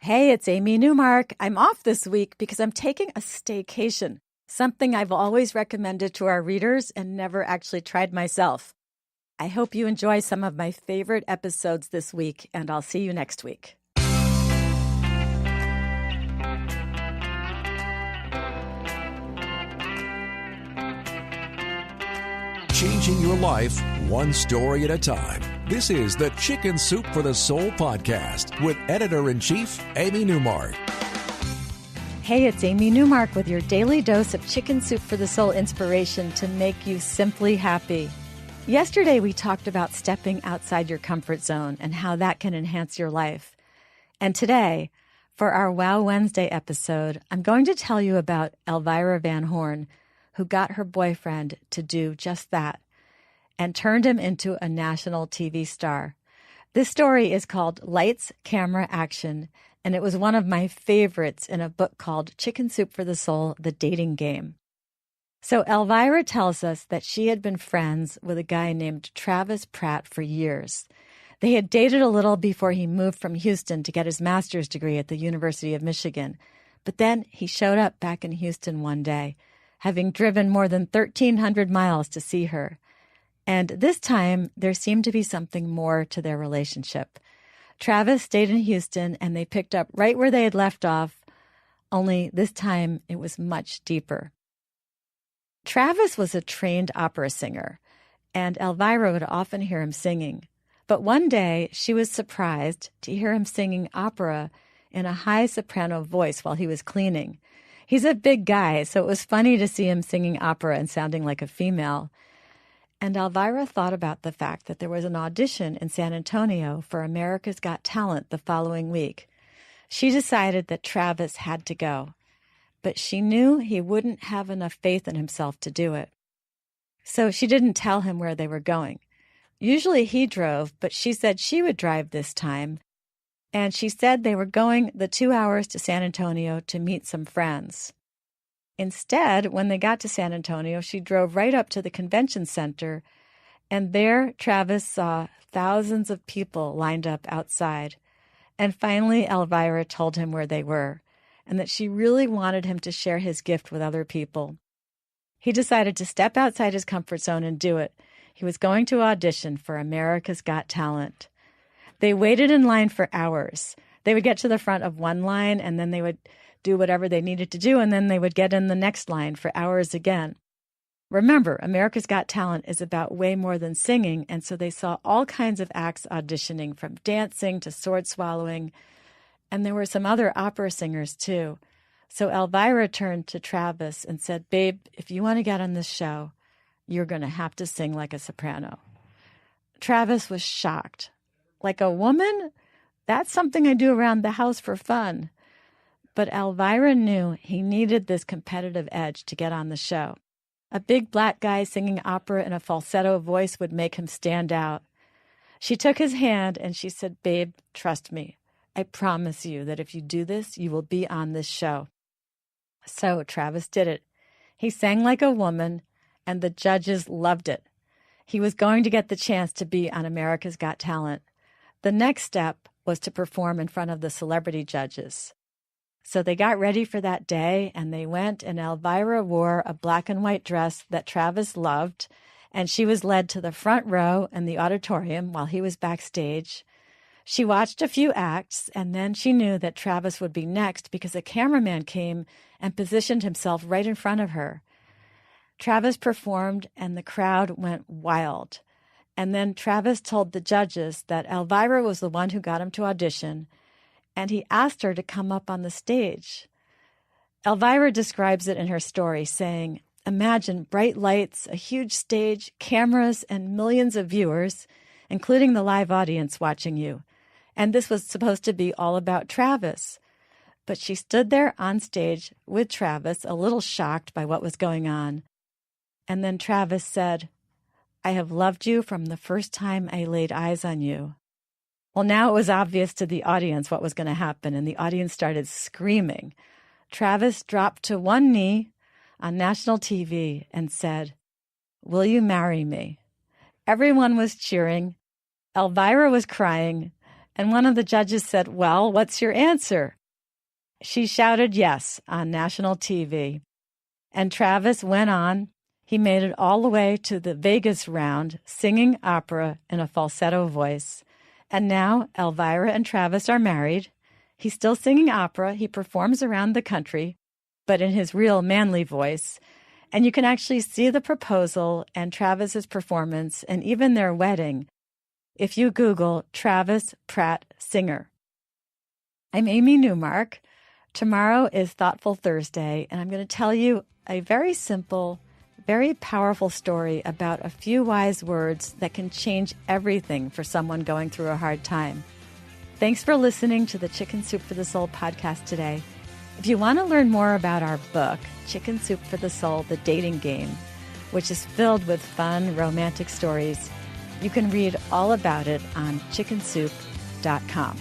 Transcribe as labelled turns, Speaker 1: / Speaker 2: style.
Speaker 1: Hey, it's Amy Newmark. I'm off this week because I'm taking a staycation, something I've always recommended to our readers and never actually tried myself. I hope you enjoy some of my favorite episodes this week, and I'll see you next week.
Speaker 2: Changing your life one story at a time. This is the Chicken Soup for the Soul podcast with Editor-in-Chief Amy Newmark.
Speaker 1: Hey, it's Amy Newmark with your daily dose of Chicken Soup for the Soul inspiration to make you simply happy. Yesterday, we talked about stepping outside your comfort zone and how that can enhance your life. And today, for our Wow Wednesday episode, I'm going to tell you about Elvira Van Horn, who got her boyfriend to do just that and turned him into a national TV star. This story is called Lights, Camera, Action, and it was one of my favorites in a book called Chicken Soup for the Soul, The Dating Game. So Elvira tells us that she had been friends with a guy named Travis Pratt for years. They had dated a little before he moved from Houston to get his master's degree at the University of Michigan. But then he showed up back in Houston one day, having driven more than 1,300 miles to see her. And this time, there seemed to be something more to their relationship. Travis stayed in Houston, and they picked up right where they had left off, only this time it was much deeper. Travis was a trained opera singer, and Elvira would often hear him singing. But one day, she was surprised to hear him singing opera in a high soprano voice while he was cleaning. He's a big guy, so it was funny to see him singing opera and sounding like a female. And Elvira thought about the fact that there was an audition in San Antonio for America's Got Talent the following week. She decided that Travis had to go, but she knew he wouldn't have enough faith in himself to do it. So she didn't tell him where they were going. Usually he drove, but she said she would drive this time. And she said they were going the 2 hours to San Antonio to meet some friends. Instead, when they got to San Antonio, she drove right up to the convention center, and there Travis saw thousands of people lined up outside. And finally, Elvira told him where they were, and that she really wanted him to share his gift with other people. He decided to step outside his comfort zone and do it. He was going to audition for America's Got Talent. They waited in line for hours. They would get to the front of one line, and then they would do whatever they needed to do, and then they would get in the next line for hours again. Remember, America's Got Talent is about way more than singing, and so they saw all kinds of acts auditioning, from dancing to sword swallowing, and there were some other opera singers too. So Elvira turned to Travis and said, "Babe, if you want to get on this show, you're going to have to sing like a soprano." Travis was shocked. Like a woman? That's something I do around the house for fun. But Elvira knew he needed this competitive edge to get on the show. A big black guy singing opera in a falsetto voice would make him stand out. She took his hand and she said, "Babe, trust me. I promise you that if you do this, you will be on this show." So Travis did it. He sang like a woman, and the judges loved it. He was going to get the chance to be on America's Got Talent. The next step was to perform in front of the celebrity judges. So they got ready for that day, and they went, and Elvira wore a black and white dress that Travis loved, and she was led to the front row in the auditorium while he was backstage. She watched a few acts, and then she knew that Travis would be next because a cameraman came and positioned himself right in front of her. Travis performed, and the crowd went wild. And then Travis told the judges that Elvira was the one who got him to audition, and he asked her to come up on the stage. Elvira describes it in her story, saying, "Imagine bright lights, a huge stage, cameras, and millions of viewers, including the live audience watching you. And this was supposed to be all about Travis." But she stood there on stage with Travis, a little shocked by what was going on. And then Travis said, "I have loved you from the first time I laid eyes on you." Well, now it was obvious to the audience what was going to happen, and the audience started screaming. Travis dropped to one knee on national TV and said, "Will you marry me?" Everyone was cheering. Elvira was crying, And one of the judges said, "Well, what's your answer?" She shouted yes on national TV. And Travis went on. He made it all the way to the Vegas round, singing opera in a falsetto voice. And now Elvira and Travis are married. He's still singing opera. He performs around the country, but in his real manly voice. And you can actually see the proposal and Travis's performance and even their wedding if you Google Travis Pratt Singer. I'm Amy Newmark. Tomorrow is Thoughtful Thursday, and I'm going to tell you a very simple, very powerful story about a few wise words that can change everything for someone going through a hard time. Thanks for listening to the Chicken Soup for the Soul podcast today. If you want to learn more about our book, Chicken Soup for the Soul, The Dating Game, which is filled with fun, romantic stories, you can read all about it on chickensoup.com.